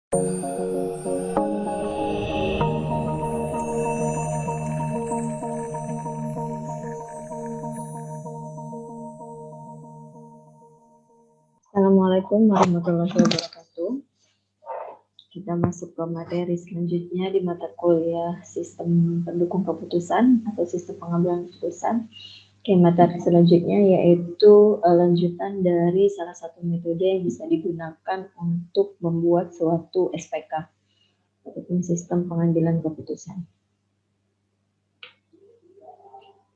Assalamualaikum warahmatullahi wabarakatuh. Kita masuk ke materi selanjutnya di mata kuliah Sistem Pendukung Keputusan atau Sistem Pengambilan Keputusan. Oke, materi selanjutnya yaitu lanjutan dari salah satu metode yang bisa digunakan untuk membuat suatu SPK ataupun Sistem Pengambilan Keputusan.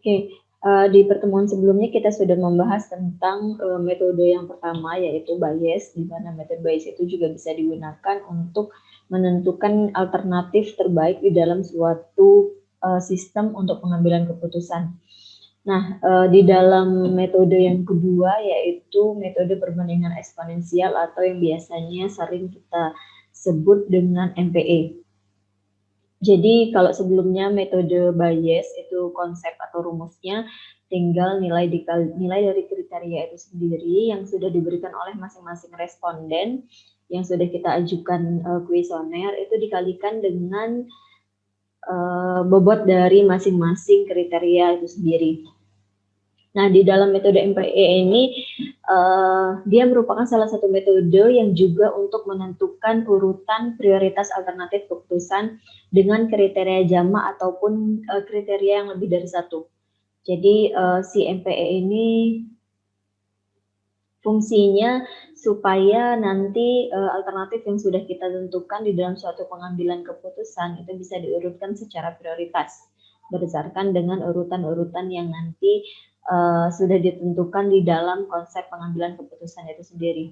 Oke, di pertemuan sebelumnya kita sudah membahas tentang metode yang pertama yaitu Bayes, di mana metode Bayes itu juga bisa digunakan untuk menentukan alternatif terbaik di dalam suatu sistem untuk pengambilan keputusan. Nah, di dalam metode yang kedua yaitu metode perbandingan eksponensial atau yang biasanya sering kita sebut dengan MPE. Jadi kalau sebelumnya metode Bayes itu konsep atau rumusnya tinggal nilai dari kriteria itu sendiri yang sudah diberikan oleh masing-masing responden yang sudah kita ajukan kuesioner itu dikalikan dengan bobot dari masing-masing kriteria itu sendiri. Nah, di dalam metode MPE ini, dia merupakan salah satu metode yang juga untuk menentukan urutan prioritas alternatif keputusan dengan kriteria jamak ataupun kriteria yang lebih dari satu. Jadi, si MPE ini fungsinya supaya nanti alternatif yang sudah kita tentukan di dalam suatu pengambilan keputusan itu bisa diurutkan secara prioritas berdasarkan dengan urutan-urutan yang nanti sudah ditentukan di dalam konsep pengambilan keputusan itu sendiri.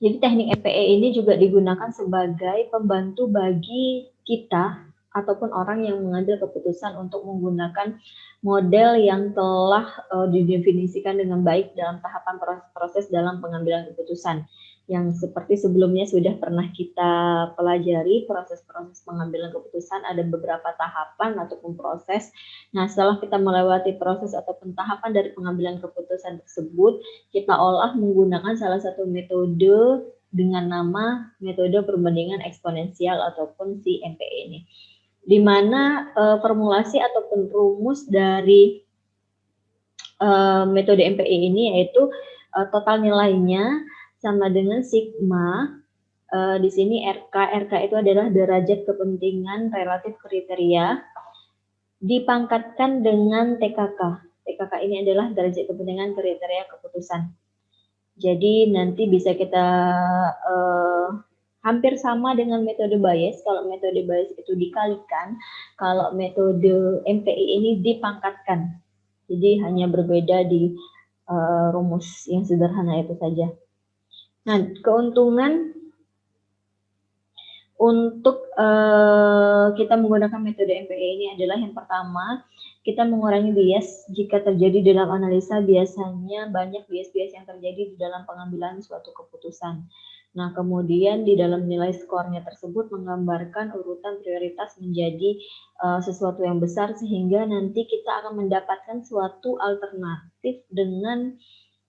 Jadi teknik MPE ini juga digunakan sebagai pembantu bagi kita ataupun orang yang mengambil keputusan untuk menggunakan model yang telah didefinisikan dengan baik dalam tahapan proses dalam pengambilan keputusan. Yang seperti sebelumnya sudah pernah kita pelajari proses-proses pengambilan keputusan ada beberapa tahapan ataupun proses. Nah, setelah kita melewati proses ataupun tahapan dari pengambilan keputusan tersebut, kita olah menggunakan salah satu metode dengan nama metode perbandingan eksponensial ataupun si MPE ini. Di mana formulasi ataupun rumus dari metode MPE ini yaitu total nilainya sama dengan sigma, di sini RK itu adalah derajat kepentingan relatif kriteria, dipangkatkan dengan TKK. TKK ini adalah derajat kepentingan kriteria keputusan. Jadi nanti bisa kita hampir sama dengan metode Bayes. Kalau metode Bayes itu dikalikan, kalau metode MPI ini dipangkatkan. Jadi hanya berbeda di rumus yang sederhana itu saja. Nah, keuntungan untuk kita menggunakan metode MPE ini adalah yang pertama, kita mengurangi bias jika terjadi dalam analisa. Biasanya banyak bias-bias yang terjadi di dalam pengambilan suatu keputusan. Nah, kemudian di dalam nilai skornya tersebut menggambarkan urutan prioritas menjadi sesuatu yang besar sehingga nanti kita akan mendapatkan suatu alternatif dengan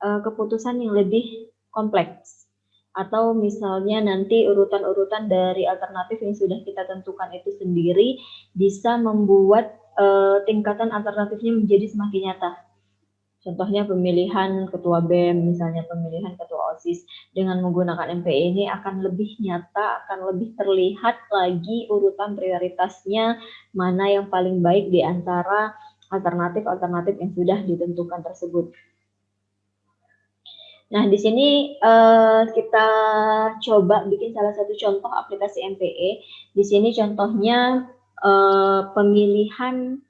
keputusan yang lebih kompleks. Atau misalnya nanti urutan-urutan dari alternatif yang sudah kita tentukan itu sendiri bisa membuat tingkatan alternatifnya menjadi semakin nyata. Contohnya pemilihan ketua BEM, misalnya pemilihan ketua OSIS dengan menggunakan MPE ini akan lebih nyata, akan lebih terlihat lagi urutan prioritasnya mana yang paling baik di antara alternatif-alternatif yang sudah ditentukan tersebut. Nah, di sini kita coba bikin salah satu contoh aplikasi MPE. Di sini contohnya pemilihan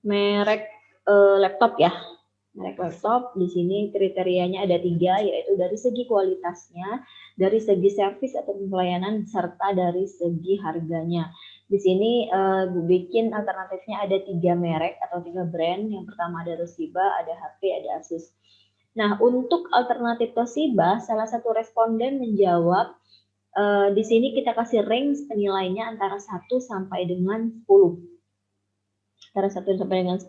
merek laptop ya. Merek laptop di sini kriterianya ada 3, yaitu dari segi kualitasnya, dari segi servis atau pelayanan, serta dari segi harganya. Di sini bikin alternatifnya ada 3 merek atau 3 brand. Yang pertama ada Toshiba, ada HP, ada Asus. Nah, untuk alternatif Toshiba, salah satu responden menjawab, di sini kita kasih range penilainya antara 1 sampai dengan 10. Antara 1 sampai dengan 10,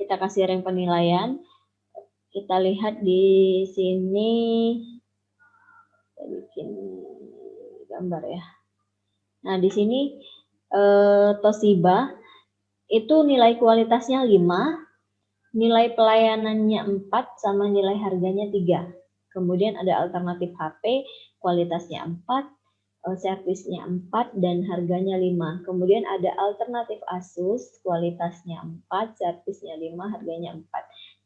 kita kasih range penilaian. Kita lihat di sini, kita bikin gambar ya. Nah, di sini Toshiba itu nilai kualitasnya 5, nilai pelayanannya 4, sama nilai harganya 3. Kemudian ada alternatif HP, kualitasnya 4, servisnya 4, dan harganya 5. Kemudian ada alternatif Asus, kualitasnya 4, servisnya 5, harganya 4.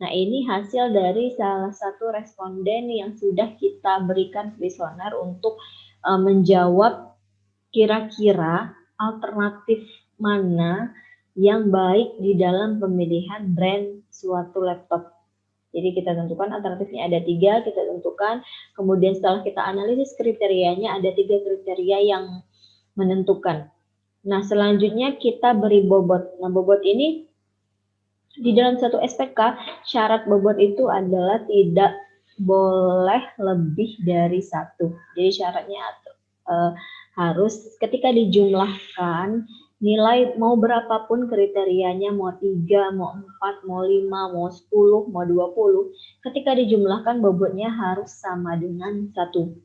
Nah, ini hasil dari salah satu responden yang sudah kita berikan kuesioner untuk menjawab kira-kira alternatif mana yang baik di dalam pemilihan brand suatu laptop. Jadi kita tentukan alternatifnya ada 3, kita tentukan. Kemudian setelah kita analisis kriterianya, ada 3 kriteria yang menentukan. Nah, selanjutnya kita beri bobot. Nah, bobot ini di dalam satu SPK, syarat bobot itu adalah tidak boleh lebih dari 1. Jadi syaratnya harus ketika dijumlahkan nilai mau berapapun kriterianya, mau 3, mau 4, mau 5, mau 10, mau 20, ketika dijumlahkan bobotnya harus sama dengan 1.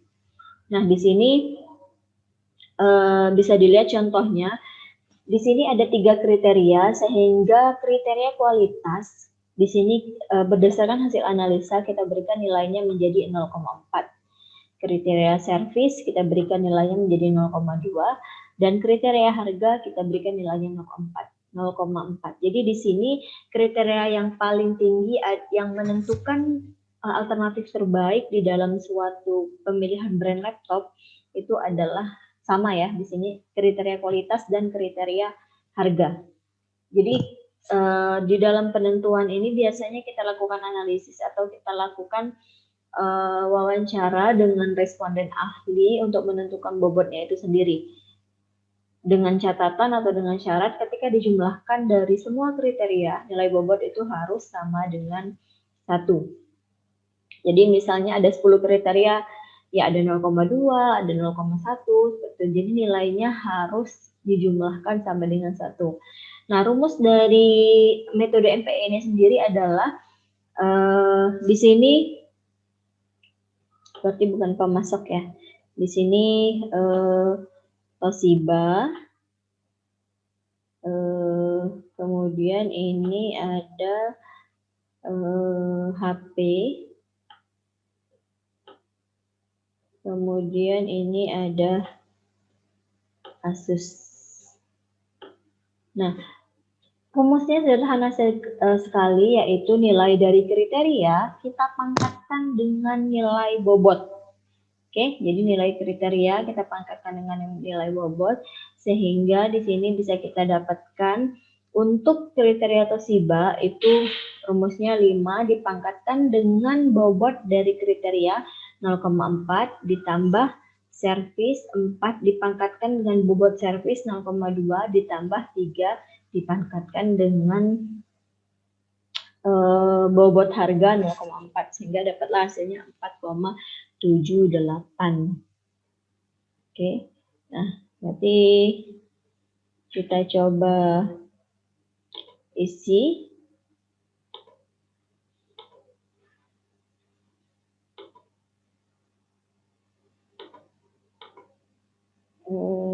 Nah, di sini bisa dilihat contohnya. Di sini ada 3 kriteria, sehingga kriteria kualitas di sini berdasarkan hasil analisa kita berikan nilainya menjadi 0,4. Kriteria servis kita berikan nilainya menjadi 0,2, dan kriteria harga kita berikan nilainya 0,4. Jadi di sini kriteria yang paling tinggi yang menentukan alternatif terbaik di dalam suatu pemilihan brand laptop itu adalah sama ya, di sini kriteria kualitas dan kriteria harga. Jadi di dalam penentuan ini biasanya kita lakukan analisis atau kita lakukan wawancara dengan responden ahli untuk menentukan bobotnya itu sendiri. Dengan catatan atau dengan syarat ketika dijumlahkan dari semua kriteria, nilai bobot itu harus sama dengan 1. Jadi misalnya ada 10 kriteria, ya ada 0,2, ada 0,1, jadi nilainya harus dijumlahkan sama dengan 1. Nah, rumus dari metode MPE ini sendiri adalah di sini berarti bukan pemasok ya. Di sini Toshiba, kemudian ini ada HP, kemudian ini ada Asus. Nah, rumusnya sederhana sekali, yaitu nilai dari kriteria kita pangkatkan dengan nilai bobot. Oke, jadi nilai kriteria kita pangkatkan dengan nilai bobot, sehingga di sini bisa kita dapatkan untuk kriteria Toshiba itu rumusnya 5 dipangkatkan dengan bobot dari kriteria 0,4 ditambah servis 4 dipangkatkan dengan bobot servis 0,2 ditambah 3 dipangkatkan dengan bobot harga 0,4, sehingga dapatlah hasilnya 4,78. Oke, nah berarti kita coba isi.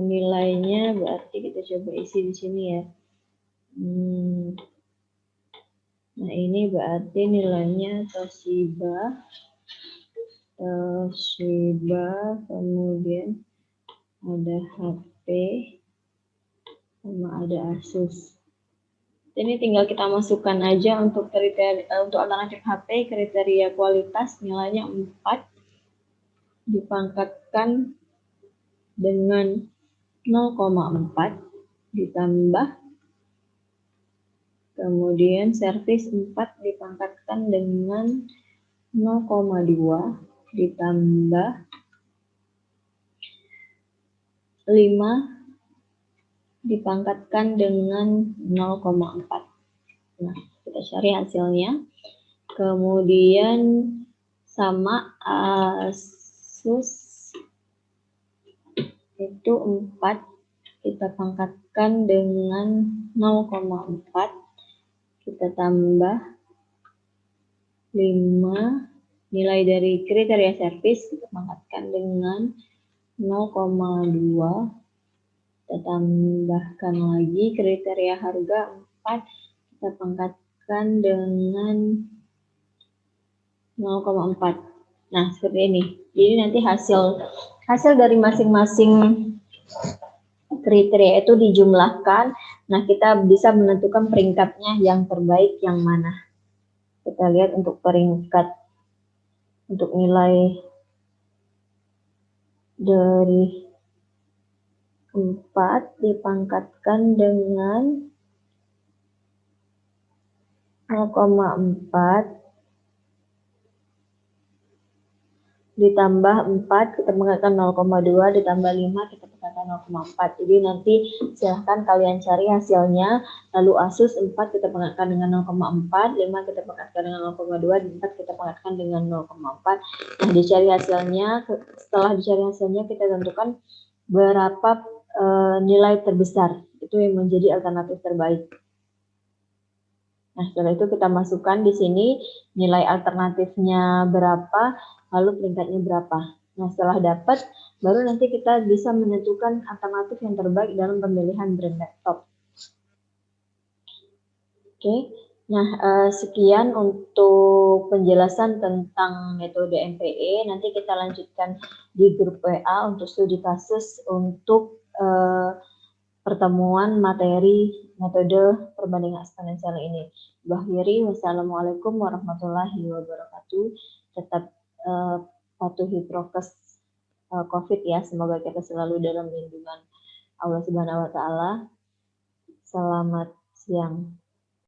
Nilainya berarti kita coba isi di sini ya. Nah, ini berarti nilainya Toshiba, kemudian ada HP, sama ada Asus. Ini tinggal kita masukkan aja untuk kriteria untuk alternatif HP, kriteria kualitas nilainya 4 dipangkatkan dengan 0,4 ditambah kemudian servis 4 dipangkatkan dengan 0,2 ditambah 5 dipangkatkan dengan 0,4. Nah, kita cari hasilnya. Kemudian sama Asus itu 4 kita pangkatkan dengan 0,4, kita tambah 5 nilai dari kriteria servis kita pangkatkan dengan 0,2. Kita tambahkan lagi kriteria harga 4, kita pangkatkan dengan 0,4. Nah, seperti ini. Jadi nanti hasil dari masing-masing kriteria itu dijumlahkan. Nah, kita bisa menentukan peringkatnya yang terbaik yang mana. Kita lihat untuk peringkat, untuk nilai dari 4 dipangkatkan dengan 0,4 ditambah 4, kita pangkatkan 0,2, ditambah 5, kita pangkatkan 0,4. Jadi nanti silahkan kalian cari hasilnya, lalu Asus 4 kita pangkatkan dengan 0,4, 5 kita pangkatkan dengan 0,2, 4 kita pangkatkan dengan 0,4. Nah, dicari hasilnya, setelah dicari hasilnya kita tentukan berapa nilai terbesar, itu yang menjadi alternatif terbaik. Nah, setelah itu kita masukkan di sini nilai alternatifnya berapa, lalu peringkatnya berapa. Nah, setelah dapat, baru nanti kita bisa menentukan alternatif yang terbaik dalam pemilihan brand laptop. Oke, nah sekian untuk penjelasan tentang metode MPE. Nanti kita lanjutkan di grup WA untuk studi kasus untuk pertemuan materi metode perbandingan eksponensial ini. Akhiri, wassalamualaikum warahmatullahi wabarakatuh. Tetap patuhi prokes COVID ya. Semoga kita selalu dalam lindungan Allah Subhanahu wa taala. Selamat siang.